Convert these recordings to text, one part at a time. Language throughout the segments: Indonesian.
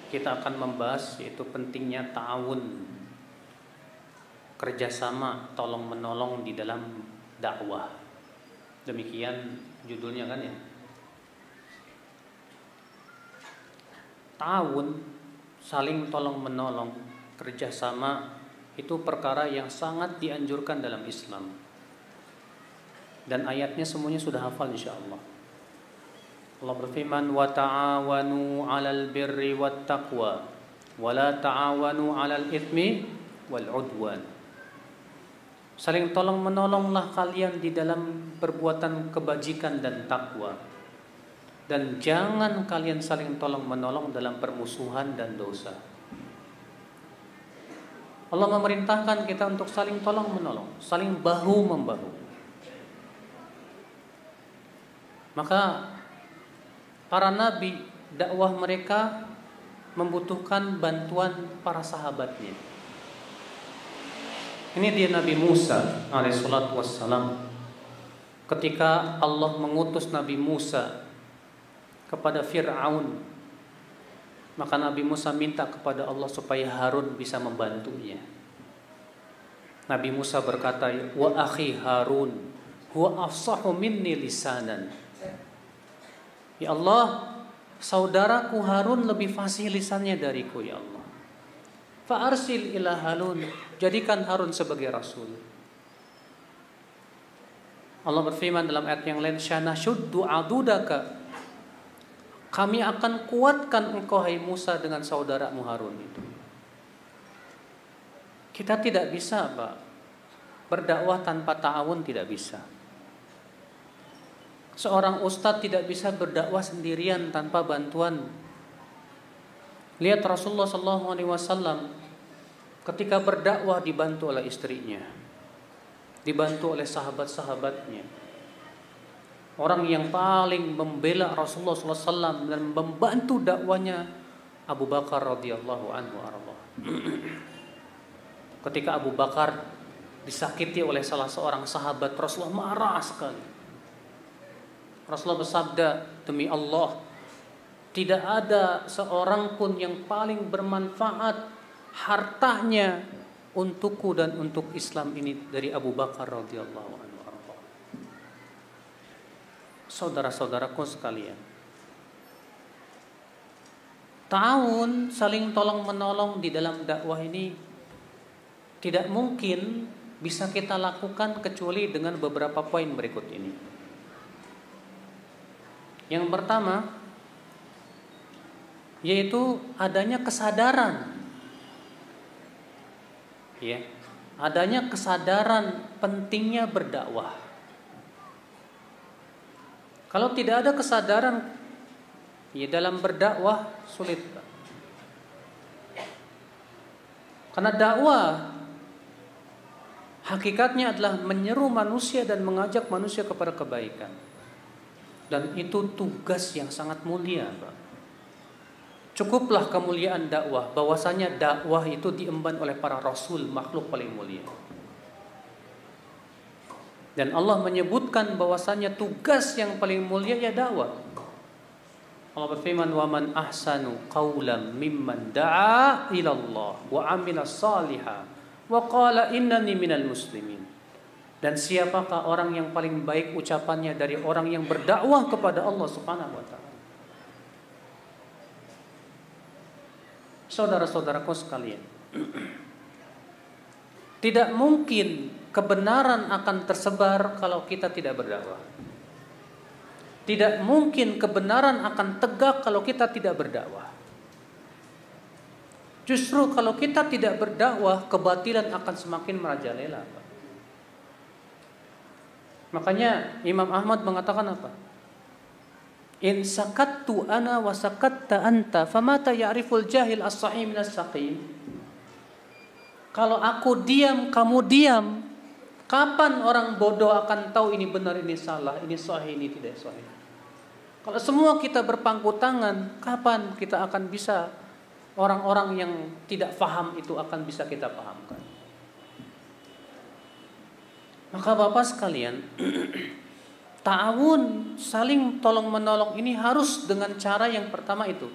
kita akan membahas yaitu pentingnya ta'awun, kerjasama, tolong menolong di dalam dakwah. Demikian judulnya kan ya. Ta'awun, saling tolong menolong, kerjasama itu perkara yang sangat dianjurkan dalam Islam. Dan ayatnya semuanya sudah hafal insyaallah. Allah berfirman, wa ta'awanu 'alal birri wat taqwa wa la ta'awanu 'alal itsmi wal 'udwan. Saling tolong menolonglah kalian di dalam perbuatan kebajikan dan takwa, dan jangan kalian saling tolong menolong dalam permusuhan dan dosa. Allah memerintahkan kita untuk saling tolong menolong, saling bahu membahu. Maka para nabi, dakwah mereka membutuhkan bantuan para sahabatnya. Ini dia Nabi Musa alaihissalatu wassalam. Ketika Allah mengutus Nabi Musa kepada Fir'aun, maka Nabi Musa minta kepada Allah supaya Harun bisa membantunya. Nabi Musa berkata, wa akhi Harun huwa afsahu minni lisanan. Ya Allah, saudaraku Harun lebih fasih lisannya dariku ya Allah. Fa arsil ila Harun, jadikan Harun sebagai rasul. Allah berfirman dalam ayat yang lain, syanashuddu adudaka, kami akan kuatkan engkau hai Musa dengan saudaramu Harun itu. Kita tidak bisa, Pak, berdakwah tanpa ta'awun, tidak bisa. Seorang ustadz tidak bisa berdakwah sendirian tanpa bantuan. Lihat Rasulullah SAW ketika berdakwah dibantu oleh istrinya, dibantu oleh sahabat-sahabatnya. Orang yang paling membela Rasulullah SAW dan membantu dakwanya Abu Bakar radhiyallahu anhu arba. Ketika Abu Bakar disakiti oleh salah seorang sahabat, Rasulullah marah sekali. Rasulullah bersabda, demi Allah, tidak ada seorang pun yang paling bermanfaat hartanya untukku dan untuk Islam ini dari Abu Bakar radhiyallahu anhu. Saudara-saudaraku sekalian, ta'awun, saling tolong menolong di dalam dakwah ini tidak mungkin bisa kita lakukan kecuali dengan beberapa poin berikut ini. Yang pertama yaitu adanya kesadaran, ya, adanya kesadaran pentingnya berdakwah. Kalau tidak ada kesadaran, ya, dalam berdakwah sulit. Karena dakwah hakikatnya adalah menyeru manusia dan mengajak manusia kepada kebaikan. Dan itu tugas yang sangat mulia, Pak. Cukuplah kemuliaan dakwah, bahwasanya dakwah itu diemban oleh para rasul, makhluk paling mulia. Dan Allah menyebutkan bahwasanya tugas yang paling mulia ya dakwah. Allah berfirman, "Wa man ahsanu qawlan mimman da'a ila Allah wa 'amila shalihan wa qala innani minal muslimin." Dan siapakah orang yang paling baik ucapannya dari orang yang berdakwah kepada Allah Subhanahu wa taala? Saudara-saudaraku sekalian, tidak mungkin kebenaran akan tersebar kalau kita tidak berdakwah. Tidak mungkin kebenaran akan tegak kalau kita tidak berdakwah. Justru kalau kita tidak berdakwah, kebatilan akan semakin merajalela, Pak. Makanya Imam Ahmad mengatakan apa? In sakattu ana wa sakatta anta famata ya'riful jahil as-sahih minas saqim. Kalau aku diam, kamu diam, kapan orang bodoh akan tahu ini benar, ini salah, ini sahih, ini tidak sahih? Kalau semua kita berpangku tangan, kapan kita akan bisa, orang-orang yang tidak paham itu akan bisa kita pahamkan? Maka Bapak sekalian, ta'awun, saling tolong menolong ini harus dengan cara yang pertama itu,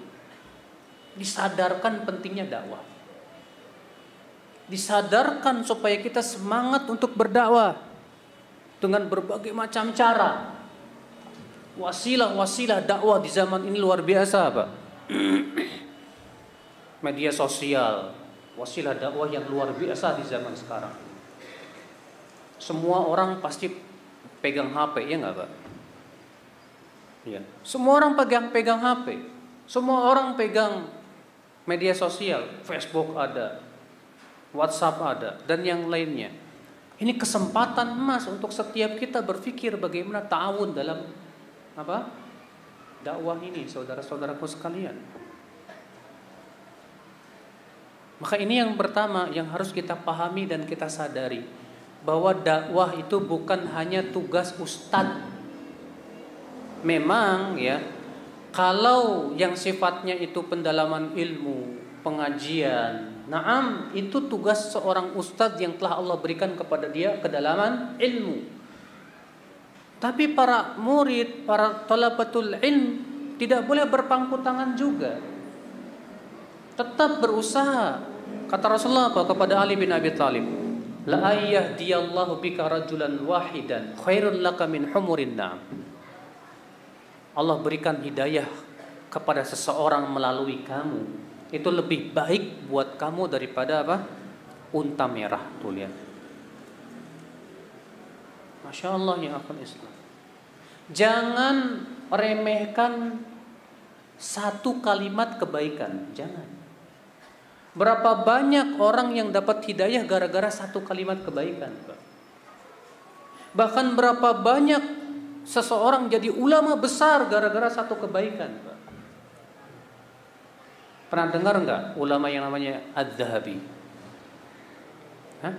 Disadarkan pentingnya dakwah. Disadarkan supaya kita semangat untuk berdakwah dengan berbagai macam cara. Wasilah-wasilah dakwah di zaman ini luar biasa, Pak. Media sosial, wasilah dakwah yang luar biasa di zaman sekarang. Semua orang pasti pegang HP, ya nggak, Pak? Ya. Semua orang pegang HP. Semua orang pegang media sosial, Facebook ada, WhatsApp ada, dan yang lainnya. Ini kesempatan emas untuk setiap kita berpikir bagaimana ta'awun dalam apa? Dakwah ini, saudara-saudaraku sekalian. Maka ini yang pertama yang harus kita pahami dan kita sadari, bahwa dakwah itu bukan hanya tugas ustadz. Memang ya, kalau yang sifatnya itu pendalaman ilmu, pengajian, na'am, itu tugas seorang ustadz yang telah Allah berikan kepada dia kedalaman ilmu. Tapi para murid, para talabatul ilm tidak boleh berpangku tangan juga. Tetap berusaha. Kata Rasulullah apa kepada Ali bin Abi Thalib? La ayyahdiyallahu bika rajulan wahidan khairun laka min humurin na'am. Allah berikan hidayah kepada seseorang melalui kamu, itu lebih baik buat kamu daripada apa? Unta merah. Tuh lihat. Masya Allah ya akhwat Islam. Jangan remehkan satu kalimat kebaikan. Jangan. Berapa banyak orang yang dapat hidayah gara-gara satu kalimat kebaikan, Pak. Bahkan berapa banyak seseorang jadi ulama besar gara-gara satu kebaikan, Pak. Pernah dengar enggak ulama yang namanya Az-Zahabi? Hah?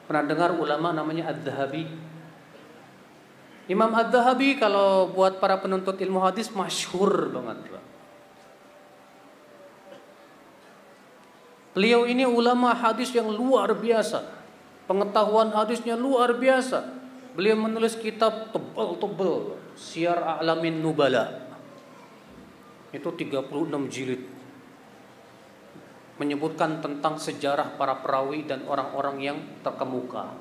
Pernah dengar ulama namanya Az-Zahabi? Imam Az-Zahabi kalau buat para penuntut ilmu hadis masyhur banget, Pak. Beliau ini ulama hadis yang luar biasa. Pengetahuan hadisnya luar biasa. Beliau menulis kitab tebal-tebal, Syiar A'lamin Nubala. Itu 36 jilid. Menyebutkan tentang sejarah para perawi dan orang-orang yang terkemuka.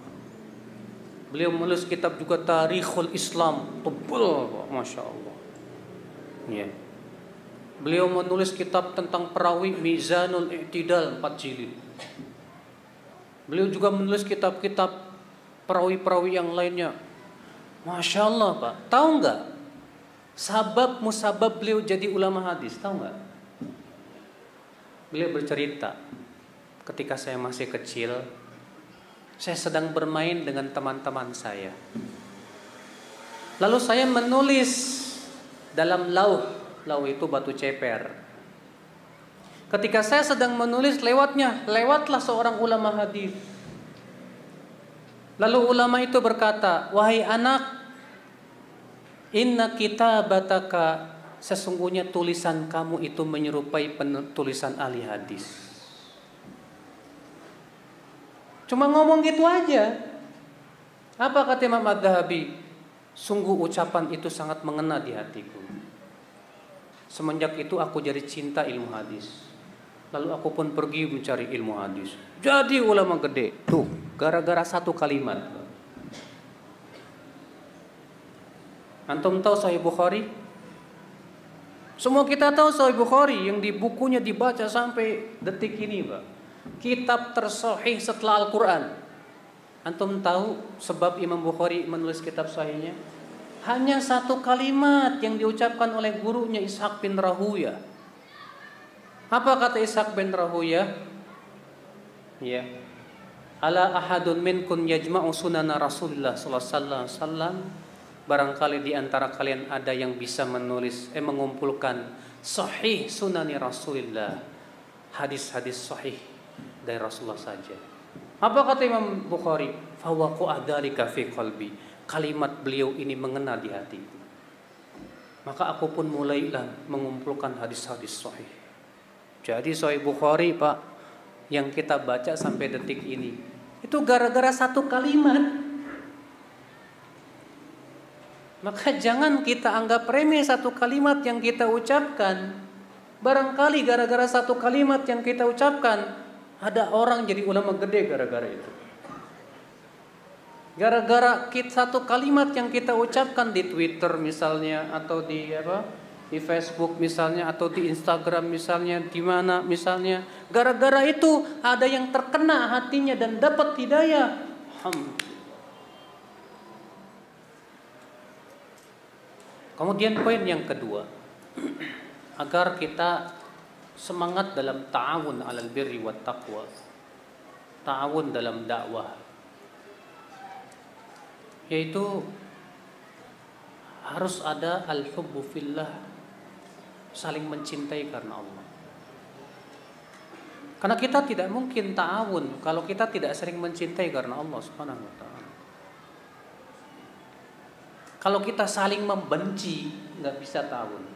Beliau menulis kitab juga Tarikhul Islam, tebal, Masya Allah. Ya. Beliau menulis kitab tentang perawi Mizanul I'tidal 4 jilid. Beliau juga menulis kitab-kitab perawi-perawi yang lainnya. Masya Allah, Pak. Tahu nggak? Sabab musabab beliau jadi ulama hadis, tahu nggak? Beliau bercerita, ketika saya masih kecil, saya sedang bermain dengan teman-teman saya. Lalu saya menulis dalam lauh itu batu ceper. Ketika saya sedang menulis, lewatlah seorang ulama hadis. Lalu ulama itu berkata, "Wahai anak, inna kitabataka, sesungguhnya tulisan kamu itu menyerupai tulisan ahli hadis." Cuma ngomong gitu aja. Apa kata Imam Az-Zahabi? Sungguh ucapan itu sangat mengena di hatiku. Semenjak itu aku jadi cinta ilmu hadis. Lalu aku pun pergi mencari ilmu hadis. Jadi ulama gede. Tuh, gara-gara satu kalimat. Antum tahu Sahih Bukhari? Semua kita tahu Sahih Bukhari yang di bukunya dibaca sampai detik ini, Pak. Kitab tersahih setelah Al-Quran. Antum tahu sebab Imam Bukhari menulis kitab sahihnya? Hanya satu kalimat yang diucapkan oleh gurunya Ishaq bin Rahuya. Apa kata Ishaq bin Rahuya? Ya. Ala ahadun minkum yajma'u sunana Rasulullah sallallahu alaihi wasallam. Barangkali di antara kalian ada yang bisa mengumpulkan sahih sunani Rasulullah. Hadis-hadis sahih dari Rasulullah saja. Apa kata Imam Bukhari? Fawaqa'a dzalika fi qalbi. Kalimat beliau ini mengena di hatiku. Maka aku pun mulailah mengumpulkan hadis-hadis sahih. Jadi Sahih Bukhari, Pak, yang kita baca sampai detik ini, itu gara-gara satu kalimat. Maka jangan kita anggap remeh satu kalimat yang kita ucapkan. Barangkali gara-gara satu kalimat yang kita ucapkan, ada orang jadi ulama gede gara-gara itu. Gara-gara satu kalimat yang kita ucapkan di Twitter misalnya, atau di di Facebook misalnya, atau di Instagram misalnya, di mana misalnya, gara-gara itu ada yang terkena hatinya dan dapat hidayah. Kemudian poin yang kedua, agar kita semangat dalam ta'awun 'alal birri wat taqwa, ta'awun dalam dakwah, yaitu harus ada al-hubbu fillah, saling mencintai karena Allah. Karena kita tidak mungkin ta'awun kalau kita tidak saling mencintai karena Allah Subhanahu wa taala. Kalau kita saling membenci, nggak bisa ta'awun.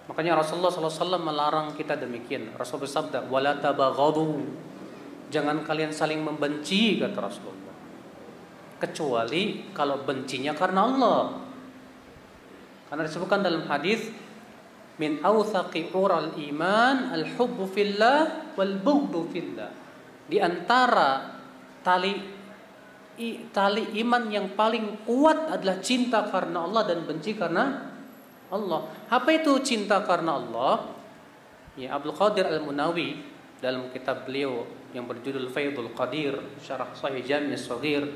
Makanya Rasulullah SAW melarang kita demikian. Rasulullah bersabda, "Wala tabaghadu." Jangan kalian saling membenci, kata Rasulullah. Kecuali kalau bencinya karena Allah. Karena disebutkan dalam hadis, min awthaqi ural iman al-hubbu fillah wal bughdu fillah. Di antara tali iman yang paling kuat adalah cinta karena Allah dan benci karena Allah. Apa itu cinta karena Allah? Ya, Abdul Qadir Al-Munawi dalam kitab beliau yang berjudul Faidul Qadir Syarah Sahih Jami' Shaghir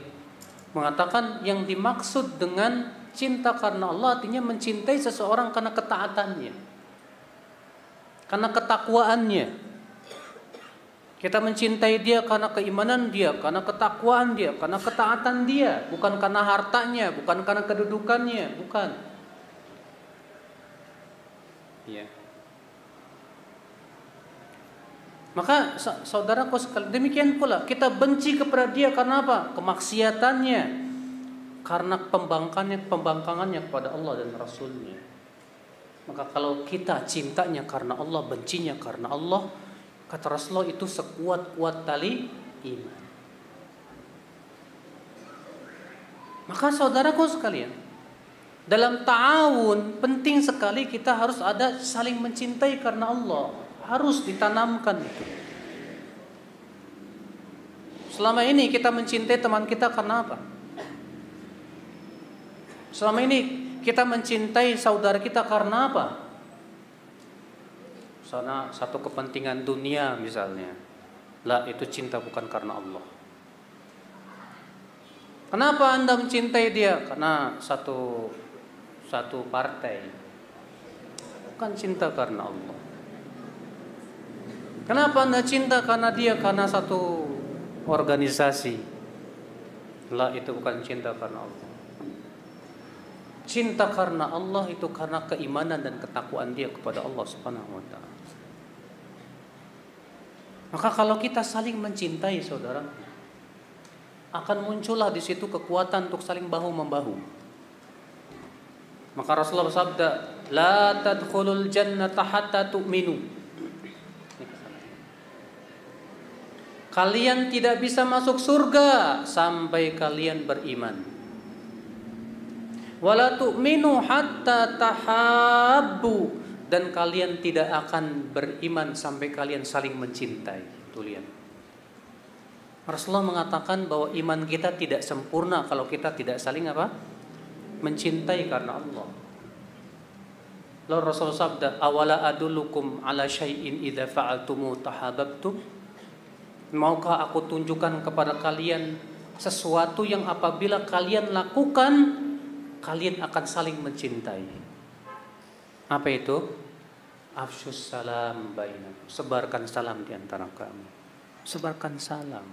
mengatakan yang dimaksud dengan cinta karena Allah artinya mencintai seseorang karena ketaatannya, karena ketakwaannya. Kita mencintai dia karena keimanan dia, karena ketakwaan dia, karena ketaatan dia, bukan karena hartanya, bukan karena kedudukannya, bukan. Ya. Maka saudaraku sekalian, demikian pula kita benci kepada dia karena apa? Kemaksiatannya, karena pembangkangannya kepada Allah dan Rasulnya. Maka kalau kita cintanya karena Allah, bencinya karena Allah, kata Rasulullah itu sekuat-kuat tali iman. Maka saudaraku sekalian, dalam ta'awun penting sekali kita harus ada saling mencintai karena Allah. Harus ditanamkan itu. Selama ini kita mencintai teman kita karena apa? Selama ini kita mencintai saudara kita karena apa? Sana satu kepentingan dunia misalnya. Lah, itu cinta bukan karena Allah. Kenapa Anda mencintai dia? Karena satu partai. Bukan cinta karena Allah. Kenapa Anda cinta karena dia? Karena satu organisasi. Lah, itu bukan cinta karena Allah. Cinta karena Allah itu karena keimanan dan ketakwaan dia kepada Allah Subhanahu wa taala. Maka kalau kita saling mencintai, saudara, akan muncullah di situ kekuatan untuk saling bahu membahu. Maka Rasulullah bersabda, "La tadkhulul jannata hatta tu'minu." Kalian tidak bisa masuk surga sampai kalian beriman. Wala tu'minu hatta tahabbu. Dan kalian tidak akan beriman sampai kalian saling mencintai. Tuh lihat. Rasulullah mengatakan bahwa iman kita tidak sempurna kalau kita tidak saling apa? Mencintai karena Allah. Lalu Rasulullah sabda, "Awala adullukum ala syai'in idza fa'altumu tahabbtum?" Maukah aku tunjukkan kepada kalian sesuatu yang apabila kalian lakukan, kalian akan saling mencintai. Apa itu? Afsyus salam bainakum. Sebarkan salam di antara kamu. Sebarkan salam.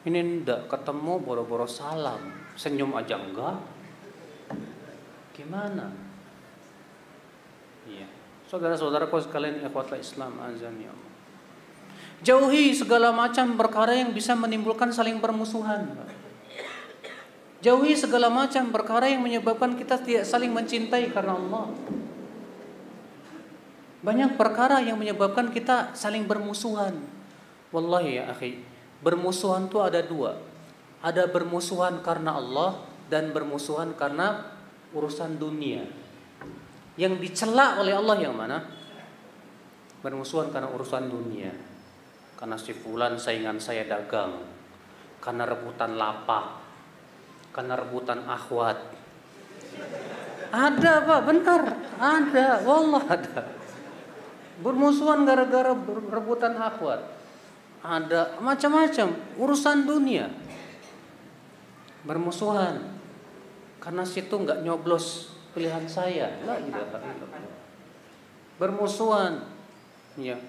Ini ndak ketemu boro-boro salam, senyum aja enggak. Gimana? Iya. Saudara-saudaraku sekalian, ikhwatul Islam azani Allah. Jauhi segala macam perkara yang bisa menimbulkan saling permusuhan. Jauhi segala macam perkara yang menyebabkan kita tidak saling mencintai karena Allah. Banyak perkara yang menyebabkan kita saling bermusuhan. Wallahi ya akhi, bermusuhan itu ada dua. Ada bermusuhan karena Allah dan bermusuhan karena urusan dunia. Yang dicela oleh Allah yang mana? Bermusuhan karena urusan dunia. Karena si fulan saingan saya dagang. Karena rebutan lapak. Karena rebutan akhwat. Ada Pak, benar. Ada, wallah ada. Bermusuhan gara-gara rebutan akhwat. Ada macam-macam urusan dunia. Bermusuhan karena situ nggak nyoblos pilihan saya. La ilaha illallah. Bermusuhan, ya.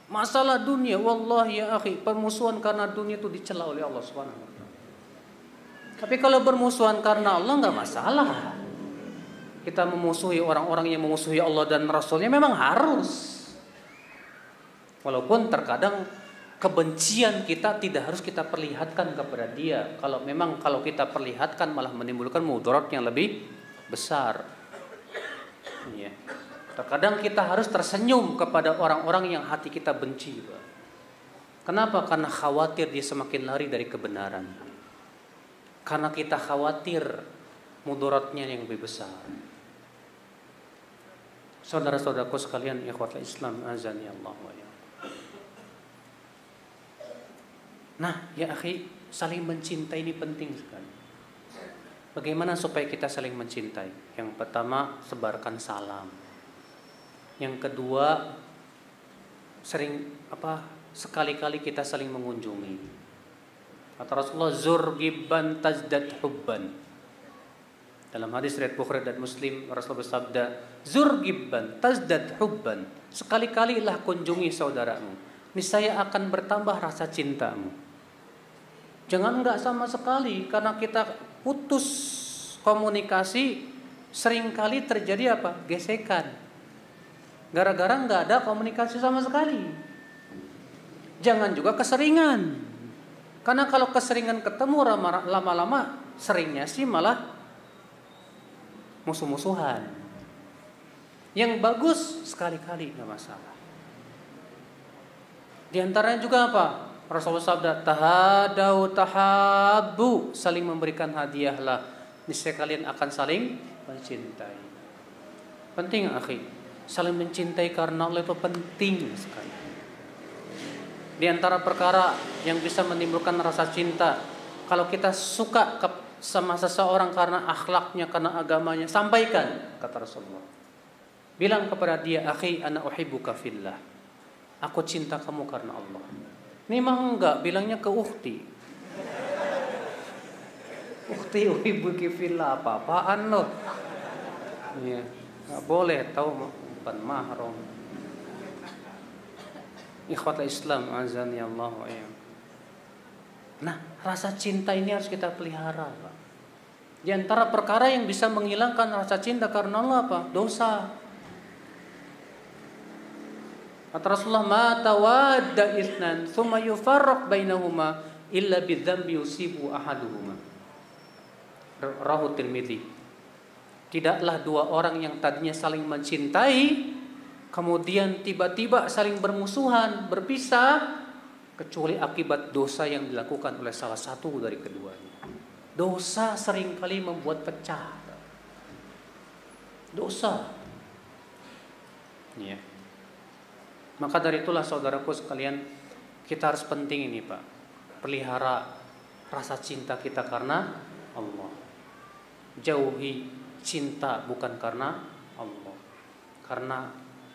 Masalah dunia, wallahi ya akhi, permusuhan karena dunia itu dicela oleh Allah Subhanahu wa taala. Tapi kalau bermusuhan karena Allah nggak masalah. Kita memusuhi orang-orang yang memusuhi Allah dan Rasulnya memang harus. Walaupun terkadang kebencian kita tidak harus kita perlihatkan kepada dia. Kalau kita perlihatkan malah menimbulkan mudarat yang lebih besar. Ya. Terkadang kita harus tersenyum kepada orang-orang yang hati kita benci. Kenapa? Karena khawatir dia semakin lari dari kebenaran. Karena kita khawatir mudaratnya yang lebih besar. Saudara-saudaraku sekalian, ikhwatul Islam, azani Allah wa iyyakum. Nah, ya akhi, saling mencintai ini penting sekali. Bagaimana supaya kita saling mencintai? Yang pertama, sebarkan salam. Yang kedua, sekali-kali kita saling mengunjungi. Kata Rasulullah, zur gibban tazdad hubban. Dalam hadis riwayat Bukhari dan Muslim, Rasulullah bersabda, zur gibban tazdad hubban. Sekali-kalilah kunjungi saudaramu, niscaya akan bertambah rasa cintamu. Jangan enggak sama sekali, karena kita putus komunikasi, seringkali terjadi apa? Gesekan. Gara-gara enggak ada komunikasi sama sekali. Jangan juga keseringan. Karena kalau keseringan ketemu lama-lama seringnya sih malah musuh-musuhan. Yang bagus sekali-kali enggak masalah. Di antaranya juga apa? Rasulullah sabda, tahadau tahabbu, saling memberikan hadiahlah, niscaya kalian akan saling mencintai. Penting akhi, saling mencintai karena Allah itu penting sekali. Di antara perkara yang bisa menimbulkan rasa cinta, kalau kita suka sama seseorang karena akhlaknya, karena agamanya, sampaikan, kata Rasulullah. Bilang kepada dia, akhi, ana uhibbuka fillah. Aku cinta kamu karena Allah. Ini mah enggak, bilangnya ke ukhti. Ukhti uhibbuki fillah, apa-apaan loh. Iya, enggak boleh tahu bukan mahram. Ikhwatul Islam, azan ya Allah wa iyyakum. Nah, rasa cinta ini harus kita pelihara, Pak. Di antara perkara yang bisa menghilangkan rasa cinta karena Allah apa? Dosa. Kata Rasulullah, ma tawadda itsnan tsumma yufarraq bainahuma illa bidzambi yusibu ahaduhuma. Rawahu Tirmidzi. Tidaklah dua orang yang tadinya saling mencintai kemudian tiba-tiba saling bermusuhan, berpisah, kecuali akibat dosa yang dilakukan oleh salah satu dari keduanya. Dosa seringkali membuat pecah. Dosa. Ya. Maka dari itulah saudaraku sekalian, kita harus penting ini Pak, pelihara rasa cinta kita karena Allah. Jauhi cinta bukan karena Allah, karena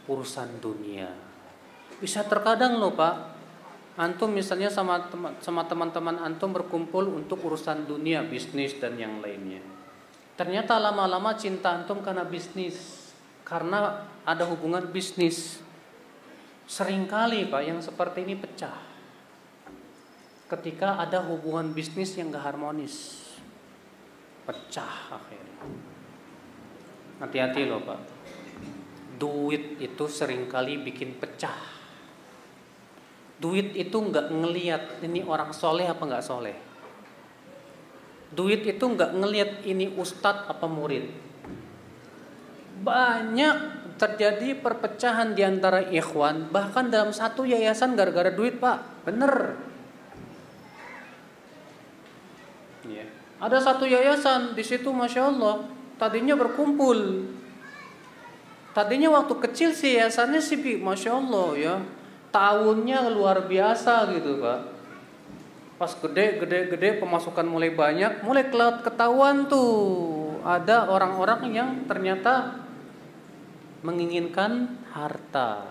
urusan dunia. Bisa terkadang loh Pak, antum misalnya sama teman-teman antum berkumpul untuk urusan dunia, bisnis dan yang lainnya. Ternyata lama-lama cinta antum karena bisnis, karena ada hubungan bisnis. Seringkali Pak yang seperti ini pecah ketika ada hubungan bisnis yang gak harmonis, pecah akhirnya. Hati-hati loh Pak, duit itu seringkali bikin pecah. Duit itu gak ngelihat ini orang soleh apa gak soleh. Duit itu gak ngelihat ini ustadz apa murid. Banyak terjadi perpecahan di antara ikhwan, bahkan dalam satu yayasan gara-gara duit Pak. Bener. Ada satu yayasan di situ, masya Allah, tadinya berkumpul Tadinya waktu kecil sih yayasannya sih, Masya Allah ya, tahunnya luar biasa gitu Pak. Pas gede pemasukan mulai banyak, mulai ketahuan tuh ada orang-orang yang ternyata menginginkan harta.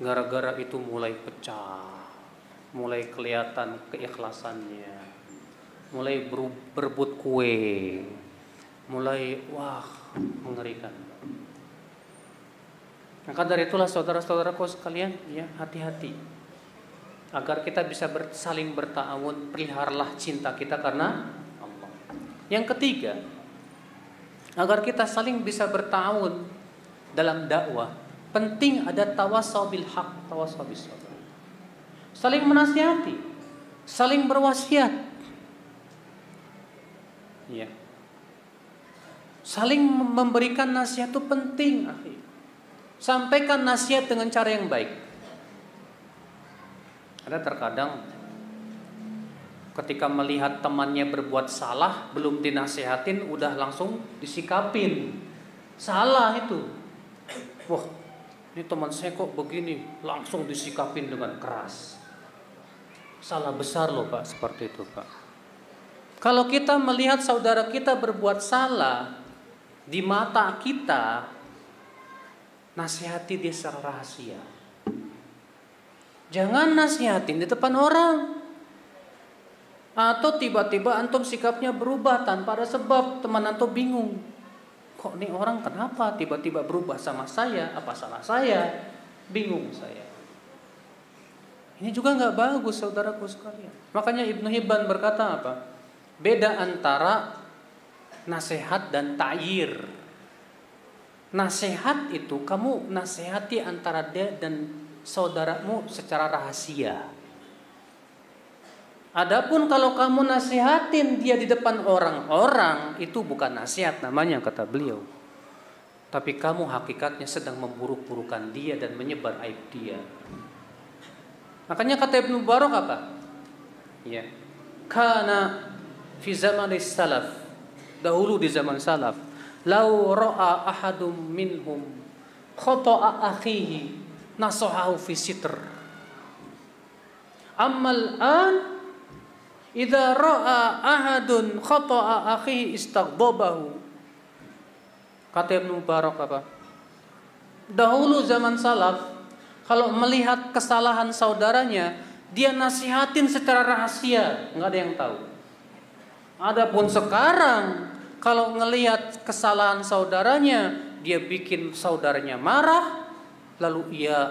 Gara-gara itu mulai pecah, mulai kelihatan keikhlasannya, mulai berebut kue, mulai wah mengerikan. Maka dari itulah saudara-saudaraku sekalian, ya hati-hati agar kita bisa saling berta'awun. Peliharalah cinta kita karena Allah. Yang ketiga, agar kita saling bisa berta'awun dalam dakwah, penting ada tawasau bil haq, tawasau bis sabr. Saling menasihati, saling berwasiat. Ya. Saling memberikan nasihat itu penting, akhi. Sampaikan nasihat dengan cara yang baik. Ada terkadang ketika melihat temannya berbuat salah, belum dinasihatin udah langsung disikapin. Salah itu. Wah, ini teman saya kok begini, langsung disikapin dengan keras. Salah besar loh Pak, seperti itu Pak. Kalau kita melihat saudara kita berbuat salah di mata kita, nasihati dia secara rahasia. Jangan nasihatin di depan orang. Atau tiba-tiba antum sikapnya berubah tanpa ada sebab, teman antum bingung. Kok nih orang kenapa tiba-tiba berubah sama saya? Apa salah saya? Bingung saya. Ini juga nggak bagus saudaraku sekalian. Makanya Ibnu Hibban berkata apa? Beda antara nasihat dan ta'yir. Nasihat itu kamu nasihati antara dia dan saudaramu secara rahasia. Adapun kalau kamu nasihatin dia di depan orang-orang, itu bukan nasihat namanya kata beliau. Tapi kamu hakikatnya sedang memburuk-burukan dia dan menyebar aib dia. Makanya kata Ibnu Mubarak apa? Ya. Kana fi zamanis salaf, dahulu di zaman salaf, lau ra'a ahadum minhum khata'a akhihi nasahahu fi sitr. Ammal an idza ra'a ahadun khata'a akhihi istaghdabahu. Kata Ibnu Mubarak apa? Dahulu zaman salaf, kalau melihat kesalahan saudaranya, dia nasihatin secara rahasia, nggak ada yang tahu. Adapun sekarang, kalau ngelihat kesalahan saudaranya, dia bikin saudaranya marah, lalu ia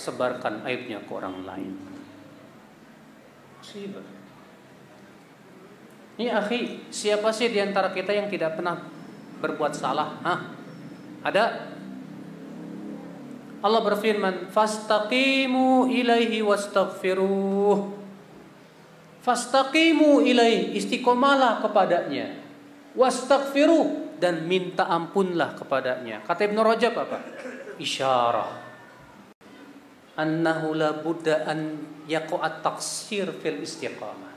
sebarkan aibnya ke orang lain. Musibah. Ini akhi, siapa sih di antara kita yang tidak pernah berbuat salah? Hah? Ada? Allah berfirman, "Fastaqimu ilaihi wastaghfiruh." Fastaqimu ilaihi, istiqomalah kepadanya. Wastaghfiruh, dan minta ampunlah kepadanya. Kata Ibnu Rajab apa? Isyarah annahu la budda an yaqa'at taqsir fil istiqamah.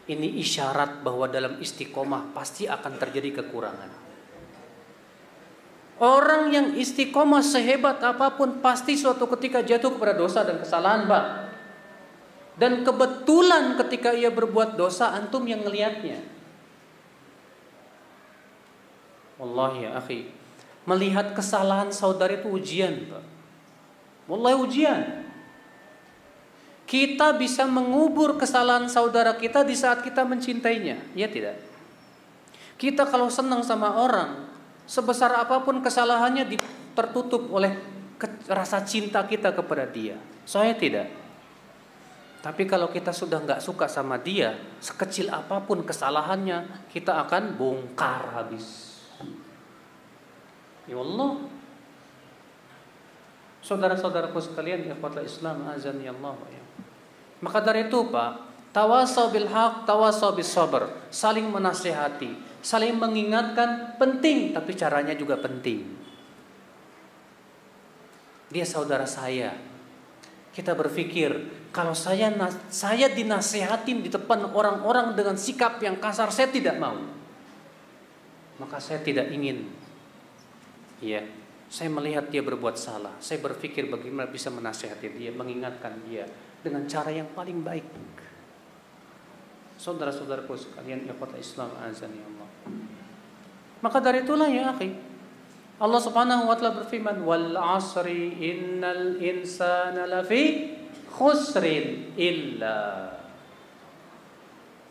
Ini isyarat bahwa dalam istiqomah pasti akan terjadi kekurangan. Orang yang istiqomah sehebat apapun pasti suatu ketika jatuh kepada dosa dan kesalahan, Pak. Dan kebetulan ketika ia berbuat dosa, antum yang ngelihatnya. Wallahi ya akhi, melihat kesalahan saudara itu ujian, Pak. Wallahi ujian. Kita bisa mengubur kesalahan saudara kita di saat kita mencintainya, ya tidak? Kita kalau senang sama orang, sebesar apapun kesalahannya tertutup oleh rasa cinta kita kepada dia. Saya tidak. Tapi kalau kita sudah nggak suka sama dia, sekecil apapun kesalahannya, kita akan bongkar habis. Ya Allah. Saudara-saudaraku sekalian, ikhwatul Islam, azan ya Allah. Maka dari itu Pak, tawasau bil haq, tawasau bis sabr, saling menasihati, saling mengingatkan penting, tapi caranya juga penting. Dia saudara saya. Kita berpikir, kalau saya dinasihatin di depan orang-orang dengan sikap yang kasar, saya tidak mau. Maka saya tidak ingin Ya, saya melihat dia berbuat salah. Saya berpikir bagaimana bisa menasihati dia, mengingatkan dia dengan cara yang paling baik. Saudara-saudaraku sekalian, ikhwatal Islam azani Allah. Maka dari itulah ya akhi, Allah Subhanahu wa taala berfirman, "Wal 'asri innal insana lafi khusrin illa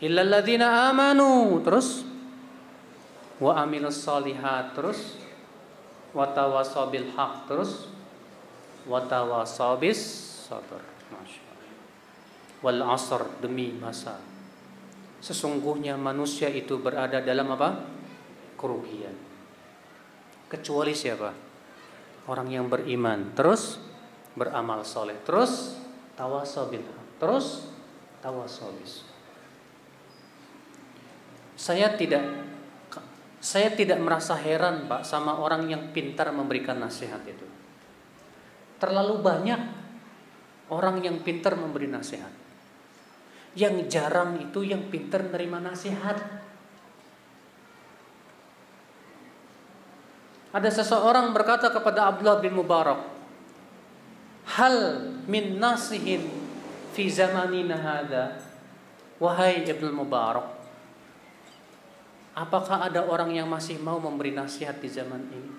alladzina amanu." Terus wa amilus solihat, terus wa tawasaw bil haq, terus wa tawasaw bis sabr. Masyaallah. Wal 'asr, demi masa. Sesungguhnya manusia itu berada dalam apa? Kerugian. Kecuali siapa? Orang yang beriman, terus beramal soleh, terus tawasaw bil haq, terus tawasaw bis. Saya tidak merasa heran, Pak, sama orang yang pintar memberikan nasihat itu. Terlalu banyak orang yang pintar memberi nasihat. Yang jarang itu yang pintar menerima nasihat. Ada seseorang berkata kepada Abdullah bin Mubarak, "Hal min nasihin fi zamanina hadha?" Wahai Ibnu Mubarak, apakah ada orang yang masih mau memberi nasihat di zaman ini?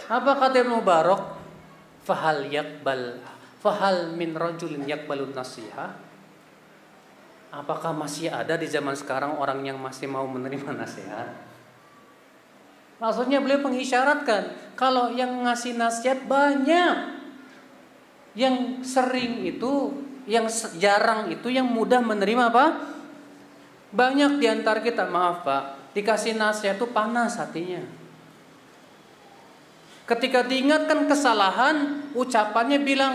Apa kata Ibnu Mubarak? Fahal min rajulin yakbalun nasiha? Apakah masih ada di zaman sekarang orang yang masih mau menerima nasihat? Maksudnya beliau mengisyaratkan kalau yang ngasih nasihat banyak, yang sering itu, yang jarang itu, yang mudah menerima apa? Banyak di antara kita, maaf Pak, dikasih nasihat itu panas hatinya. Ketika diingatkan kesalahan, ucapannya bilang,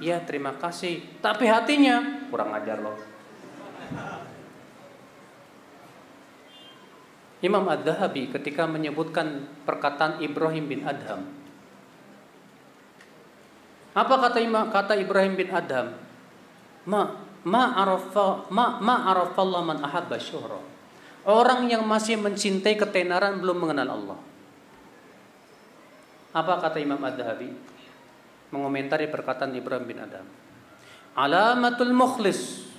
ya terima kasih, tapi hatinya kurang ajar loh. Imam Ad-Dhahabi ketika menyebutkan perkataan Ibrahim bin Adham. Apa kata Ibrahim bin Adham? Ma arafallah man ahabba syuhra. Orang yang masih mencintai ketenaran belum mengenal Allah. Apa kata Imam Ad-Dhahabi mengomentari perkataan Ibrahim bin Adham? Alamatul mukhlis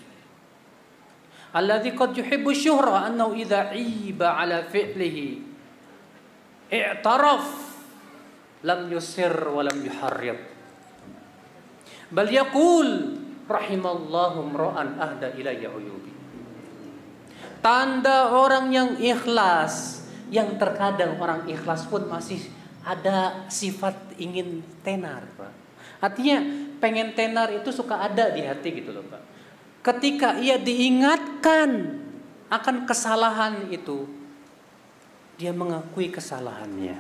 alladzi qad yuhibbu syuhra annahu idza 'iba 'ala fi'lihi i'taraf lam yusir wa lam yuharrid bal yaqul rahimallahu imra'an ahda ilayya uyubi. Tanda orang yang ikhlas, yang terkadang orang ikhlas pun masih ada sifat ingin tenar, Pak. Artinya pengen tenar itu suka ada di hati gitu loh, Pak. Ketika ia diingatkan akan kesalahan itu, dia mengakui kesalahannya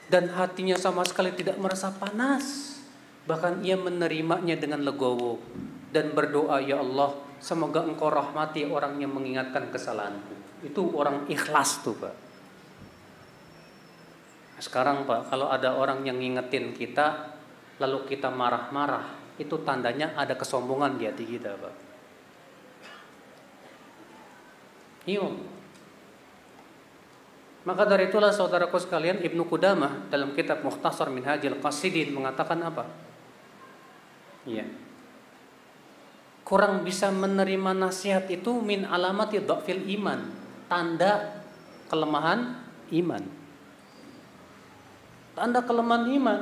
dan hatinya sama sekali tidak merasa panas. Bahkan ia menerimanya dengan legowo dan berdoa, ya Allah, semoga engkau rahmati orang yang mengingatkan kesalahanku. Itu orang ikhlas tuh, Pak. Sekarang Pak, kalau ada orang yang ngingetin kita lalu kita marah-marah, itu tandanya ada kesombongan di hati kita, Pak. Iya. Maka dari itulah saudaraku sekalian, Ibnu Qudamah dalam kitab Mukhtasar Minhajil Qasidin mengatakan apa? Iya. Kurang bisa menerima nasihat itu min alamati dhafil iman, tanda kelemahan iman. Tanda kelemahan iman.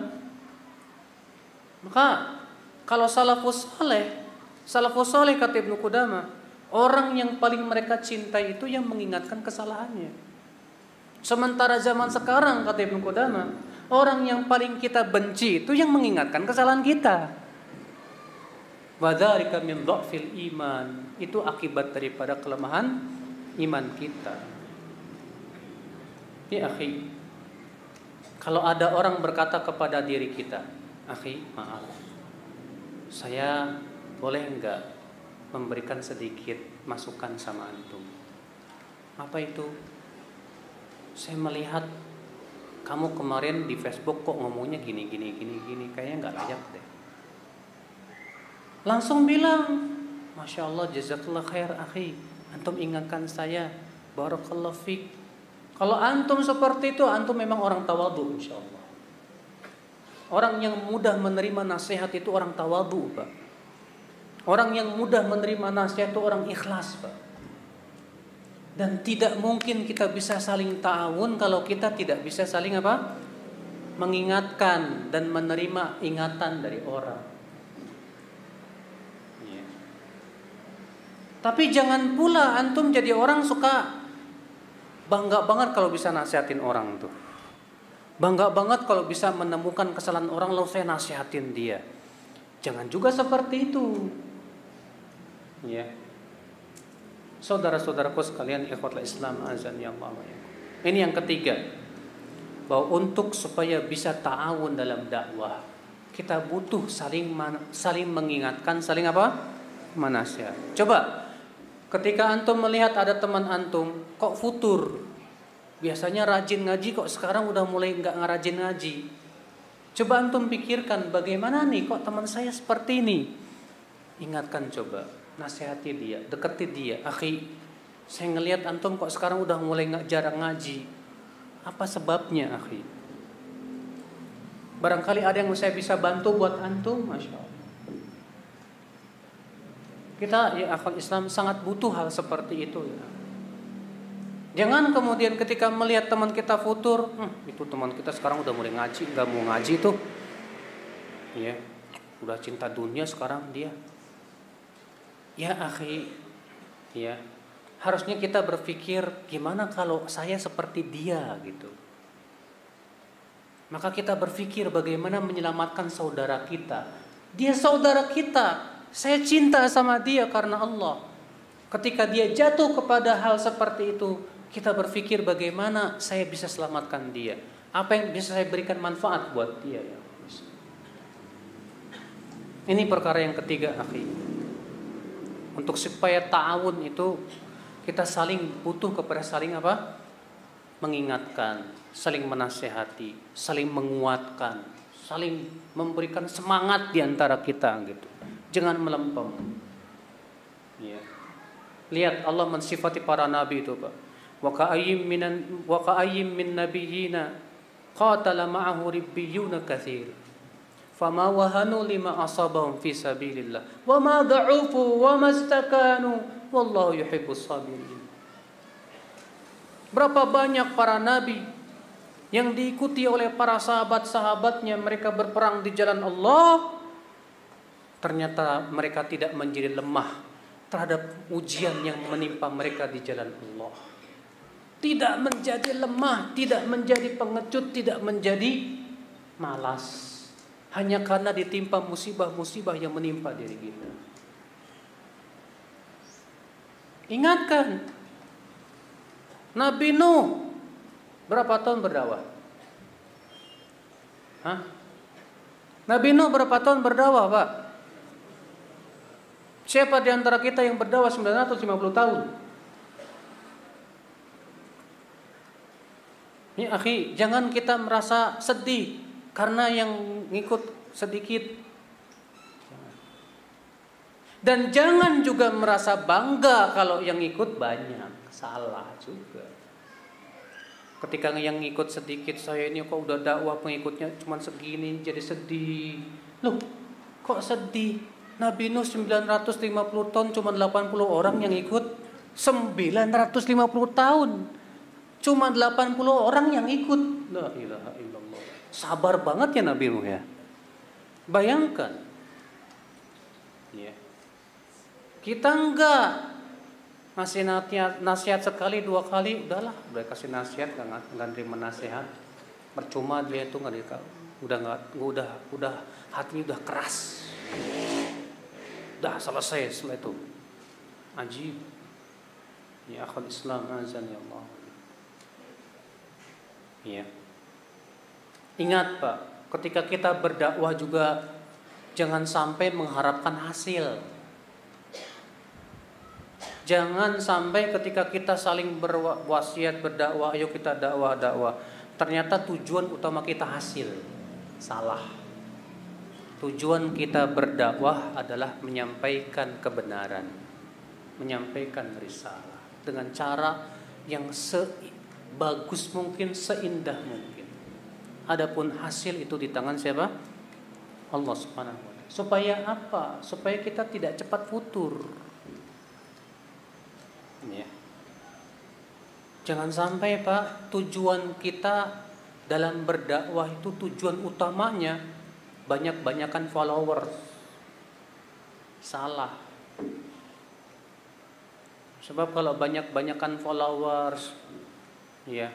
Maka kalau salafus saleh kata Ibnu Qudamah, orang yang paling mereka cintai itu yang mengingatkan kesalahannya. Sementara zaman sekarang kata Ibnu Qudamah, orang yang paling kita benci itu yang mengingatkan kesalahan kita. Wadzalika min dhafil iman, itu akibat daripada kelemahan iman kita. Ya akhi, kalau ada orang berkata kepada diri kita, akhi, maaf, saya boleh enggak memberikan sedikit masukan sama antum? Apa itu? Saya melihat kamu kemarin di Facebook kok ngomongnya gini, kayaknya enggak layak deh. Langsung bilang, Masya Allah, jazakallah khair akhi, antum ingatkan saya, barakallahu fik. Kalau antum seperti itu, antum memang orang tawadhu insyaallah. Orang yang mudah menerima nasihat itu orang tawadhu, Pak. Orang yang mudah menerima nasihat itu orang ikhlas, Pak. Dan tidak mungkin kita bisa saling ta'awun kalau kita tidak bisa saling apa? Mengingatkan dan menerima ingatan dari orang. Ya. Tapi jangan pula antum jadi orang suka bangga banget kalau bisa nasihatin orang tuh. Bangga banget kalau bisa menemukan kesalahan orang lalu saya nasihatin dia. Jangan juga seperti itu. Ya. Saudara-saudaraku sekalian, ikhwatul Islam azan ya Allah. Ini yang ketiga. Bahwa untuk supaya bisa ta'awun dalam dakwah, kita butuh saling mengingatkan, saling apa? Menasihat. Coba ketika antum melihat ada teman antum kok futur, biasanya rajin ngaji kok sekarang udah mulai nggak ngerajin ngaji. Coba antum pikirkan bagaimana nih kok teman saya seperti ini. Ingatkan coba, nasihati dia, dekati dia. Akhi, saya ngelihat antum kok sekarang udah mulai jarang ngaji. Apa sebabnya, akhi? Barangkali ada yang saya bisa bantu buat antum, masya Allah. Kita ya akal Islam sangat butuh hal seperti itu ya. Jangan kemudian ketika melihat teman kita futur, itu teman kita sekarang udah mulai ngaji, nggak mau ngaji tuh, ya, udah cinta dunia sekarang dia. Ya akhi, ya, harusnya kita berpikir gimana kalau saya seperti dia gitu. Maka kita berpikir bagaimana menyelamatkan saudara kita. Dia saudara kita, saya cinta sama dia karena Allah. Ketika dia jatuh kepada hal seperti itu, kita berpikir bagaimana saya bisa selamatkan dia. Apa yang bisa saya berikan manfaat buat dia ya. Ini perkara yang ketiga, akhi. Untuk supaya ta'awun itu kita saling butuh kepada saling apa? Mengingatkan, saling menasehati, saling menguatkan, saling memberikan semangat di antara kita gitu. Jangan melempem. Ya. Lihat Allah mensifati para nabi itu, Pak. Wa ka'ayyim min nabiyyina qatala ma'ahu ribbiyuna katsir. Fama wahanu lima asabahum fi sabilillah wa ma dha'ufu wa mastakanu wallahu yuhibbus sabirin. Berapa banyak para nabi yang diikuti oleh para sahabat-sahabatnya, mereka berperang di jalan Allah, ternyata mereka tidak menjadi lemah terhadap ujian yang menimpa mereka di jalan Allah. Tidak menjadi lemah, tidak menjadi pengecut, tidak menjadi malas. Hanya karena ditimpa musibah-musibah yang menimpa diri kita. Ingatkan, Nabi Nuh berapa tahun berdakwah? Hah? Nabi Nuh berapa tahun berdakwah, Pak? Siapa di antara kita yang berdakwah 950 tahun? Ya akhi, jangan kita merasa sedih karena yang ngikut sedikit. Dan jangan juga merasa bangga kalau yang ikut banyak. Salah juga. Ketika yang ikut sedikit, saya ini kok udah dakwah pengikutnya cuma segini, jadi sedih. Loh, kok sedih? Nabi Nuh 950 tahun cuma 80 orang yang ikut. 950 tahun cuma 80 orang yang ikut. La ilaha illallah. Sabar banget ya Nabi Nuh ya. Bayangkan. Ya. Kita enggak ngasih nasihat sekali dua kali, udahlah, udah kasih nasihat enggak terima nasihat. Percuma dia itu enggak udah hatinya udah keras. Udah selesai setelah itu. Ajib. Ya akhul Islam azan ya Allah. Ya. Ingat Pak, ketika kita berdakwah juga jangan sampai mengharapkan hasil. Jangan sampai ketika kita saling berwasiat berdakwah, ayo kita dakwah, ternyata tujuan utama kita hasil. Salah. Tujuan kita berdakwah adalah menyampaikan kebenaran, menyampaikan risalah dengan cara yang sebagus mungkin, seindah mungkin. Adapun hasil itu di tangan siapa? Allah Subhanahu wa taala. Supaya apa? Supaya kita tidak cepat futur. Ya. Jangan sampai Pak, tujuan kita dalam berdakwah itu tujuan utamanya banyak-banyakan followers. Salah. Sebab kalau banyak-banyakan followers, ya,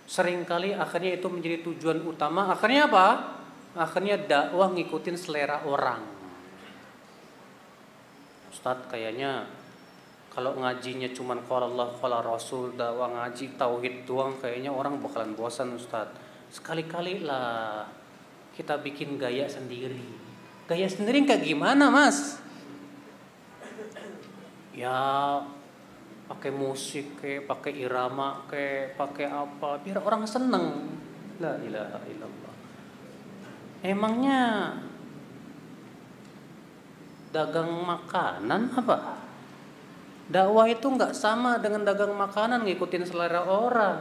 seringkali akhirnya itu menjadi tujuan utama. Akhirnya apa? Akhirnya dakwah ngikutin selera orang. Ustadz, kayaknya kalau ngajinya cuman qala Allah qala Rasul, dakwah ngaji tauhid doang, kayaknya orang bakalan bosan Ustadz. Sekali-kali lah kita bikin gaya sendiri. Gaya sendiri kayak gimana, Mas? Ya pakai musik, kayak pakai irama, kayak pakai apa, biar orang seneng. La ilaha illallah. Emangnya dagang makanan apa? Dakwah itu nggak sama dengan dagang makanan ngikutin selera orang.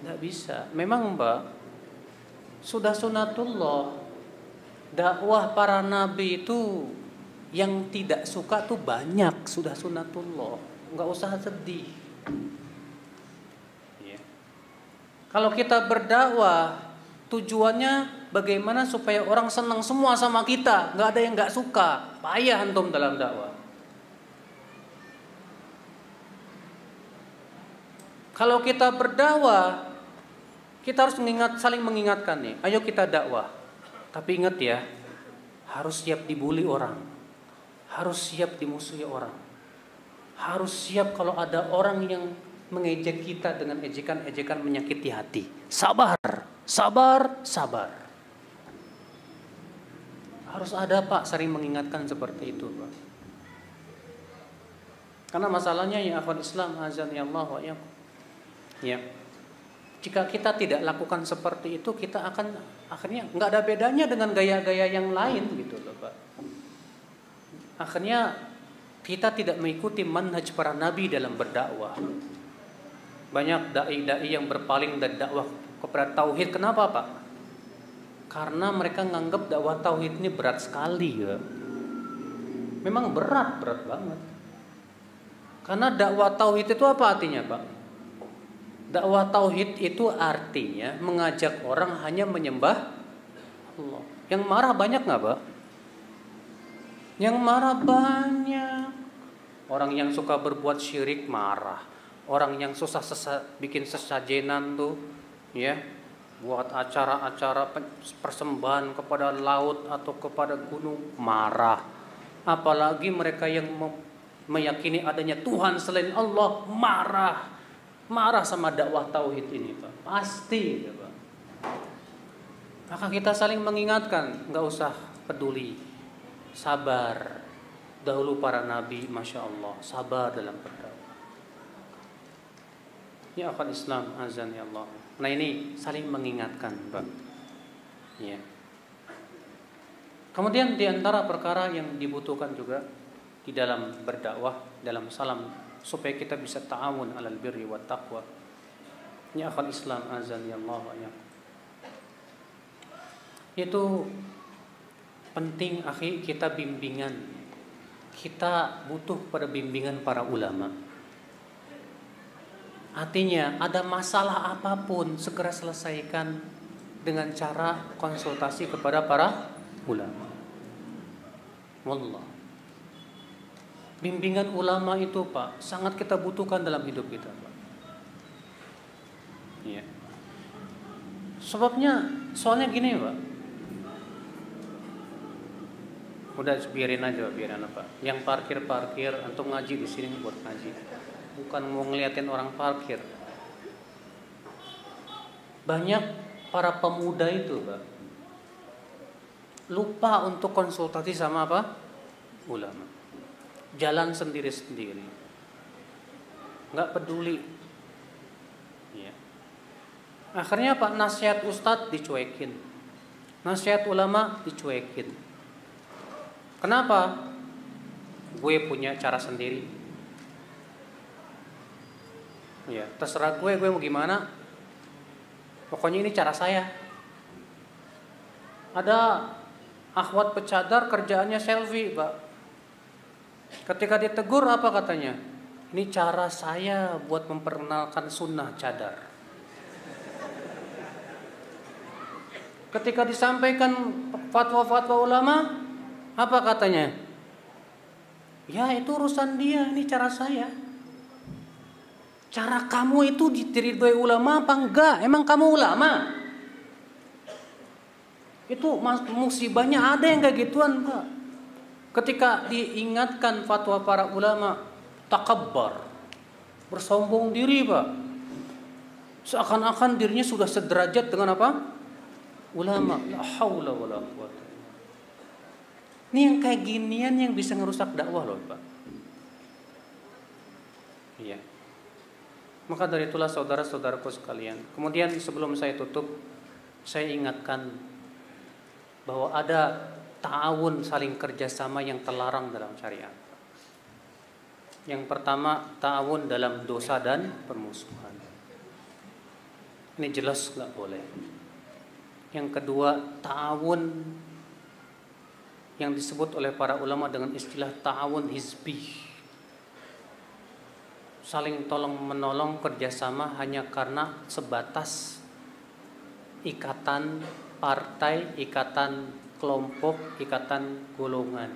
Nggak bisa. Memang Mbak, sudah sunatullah. Dakwah para nabi itu yang tidak suka tuh banyak, sudah sunatullah. Nggak usah sedih. Ya. Kalau kita berdakwah, tujuannya bagaimana supaya orang senang semua sama kita, nggak ada yang nggak suka. Payah antum dalam dakwah. Kalau kita berdakwah, kita harus saling mengingatkan nih. Ayo kita dakwah. Tapi ingat ya, harus siap dibully orang, harus siap dimusuhi orang, harus siap kalau ada orang yang mengejek kita dengan ejekan-ejekan menyakiti hati. Sabar, sabar, sabar. Harus ada Pak, sering mengingatkan seperti itu Pak. Karena masalahnya ya akhwat Islam, azan ya Allah wa iyyakum. Ya. Jika kita tidak lakukan seperti itu, kita akan akhirnya nggak ada bedanya dengan gaya-gaya yang lain gitu loh Pak. Akhirnya kita tidak mengikuti manhaj para nabi dalam berdakwah. Banyak dai-dai yang berpaling dari dakwah kepada tauhid. Kenapa Pak? Karena mereka menganggap dakwah tauhid ini berat sekali ya. Memang berat banget. Karena dakwah tauhid itu apa artinya Pak? Dakwah tauhid itu artinya mengajak orang hanya menyembah Allah. Yang marah banyak nggak Pak? Yang marah banyak. Orang yang suka berbuat syirik marah. Orang yang susah bikin sesajenan tuh, ya, buat acara-acara persembahan kepada laut atau kepada gunung marah. Apalagi mereka yang meyakini adanya Tuhan selain Allah marah sama dakwah tauhid ini Pak. Pasti ya Pak. Maka kita saling mengingatkan, nggak usah peduli, sabar. Dahulu para nabi, masya Allah, sabar dalam berdakwah. Ya akhwat Islam, azan ya Allah. Nah ini saling mengingatkan Pak. Ya. Kemudian di antara perkara yang dibutuhkan juga di dalam berdakwah, dalam salam, supaya kita bisa ta'awun alal birri wa taqwa. Ya akhwat Islam, azan ya Allah. Ya. Itu penting akhi, kita bimbingan. Kita butuh pada bimbingan para ulama. Artinya ada masalah apapun segera selesaikan dengan cara konsultasi kepada para ulama. Wallah. Bimbingan ulama itu Pak sangat kita butuhkan dalam hidup kita Pak. Iya. Soalnya gini Pak. Udah biarin apa. Yang parkir antum ngaji di sini buat ngaji. Bukan mau ngeliatin orang parkir. Banyak para pemuda itu, Pak, lupa untuk konsultasi sama apa? Ulama. Jalan sendiri-sendiri. Enggak peduli. Ya. Akhirnya Pak, nasihat ustadz dicuekin. Nasihat ulama dicuekin. Kenapa? Gue punya cara sendiri. Ya, terserah gue mau gimana. Pokoknya ini cara saya. Ada akhwat pecadar kerjaannya selfie, Pak. Ketika ditegur apa katanya? Ini cara saya buat memperkenalkan sunnah cadar. Ketika disampaikan fatwa-fatwa ulama, apa katanya? Ya itu urusan dia, ini cara saya. Cara kamu itu diridhoi ulama apa enggak? Emang kamu ulama? Itu musibahnya ada yang kayak gituan, Pak. Ketika diingatkan fatwa para ulama, takabbar, bersombong diri, Pak. Seakan-akan dirinya sudah sederajat dengan apa? Ulama. La haula wala quwwata. Ini yang kayak ginian yang bisa ngerusak dakwah loh, Pak. Iya. Maka dari itulah saudara-saudaraku sekalian. Kemudian sebelum saya tutup, saya ingatkan bahwa ada ta'awun saling kerjasama yang terlarang dalam syariat. Yang pertama, ta'awun dalam dosa dan permusuhan. Ini jelas nggak boleh. Yang kedua, ta'awun yang disebut oleh para ulama dengan istilah ta'awun hizbi. Saling tolong menolong kerjasama hanya karena sebatas ikatan partai, ikatan kelompok, ikatan golongan.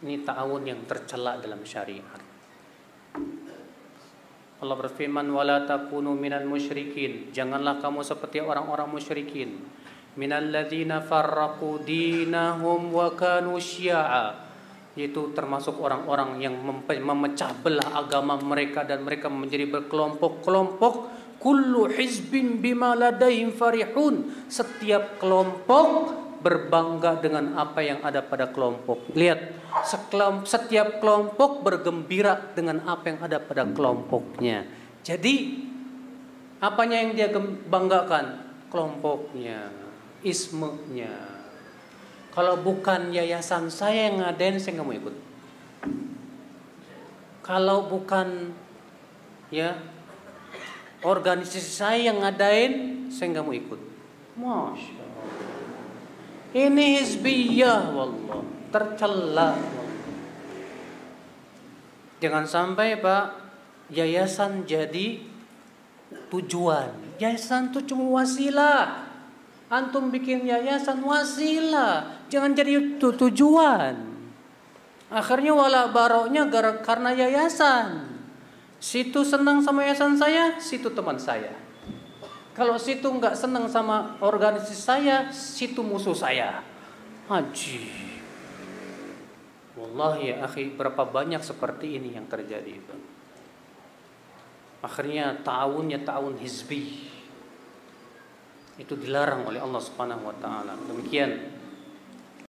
Ini ta'awun yang tercela dalam syariat. Allah berfirman, wala takunu minal musyrikin. Janganlah kamu seperti orang-orang musyrikin. Minal ladzina farraqu dinahum wa kanu syi'a. Yaitu termasuk orang-orang yang memecah belah agama mereka dan mereka menjadi berkelompok-kelompok. Kullu hizbin bima ladaihim farihun. Setiap kelompok berbangga dengan apa yang ada pada kelompok. Lihat, setiap kelompok bergembira dengan apa yang ada pada kelompoknya. Jadi, apanya yang dia banggakan? Kelompoknya, ismenya. Kalau bukan yayasan saya yang ngadain, saya nggak mau ikut. Kalau bukan organisasi saya yang ngadain, saya nggak mau ikut. Masya Allah. Ini hizbiyah, wallah, tercela. Jangan sampai, Pak, yayasan jadi tujuan. Yayasan itu cuma wasilah. Antum bikin yayasan wasilah, jangan jadi tujuan. Akhirnya wala baroknya karena yayasan. Situ senang sama yayasan saya, situ teman saya. Kalau situ nggak senang sama organisasi saya, situ musuh saya. Haji. Wallahi ya akhi, berapa banyak seperti ini yang terjadi itu. Akhirnya ta'awun hizbi. Itu dilarang oleh Allah Subhanahu wa taala. Demikian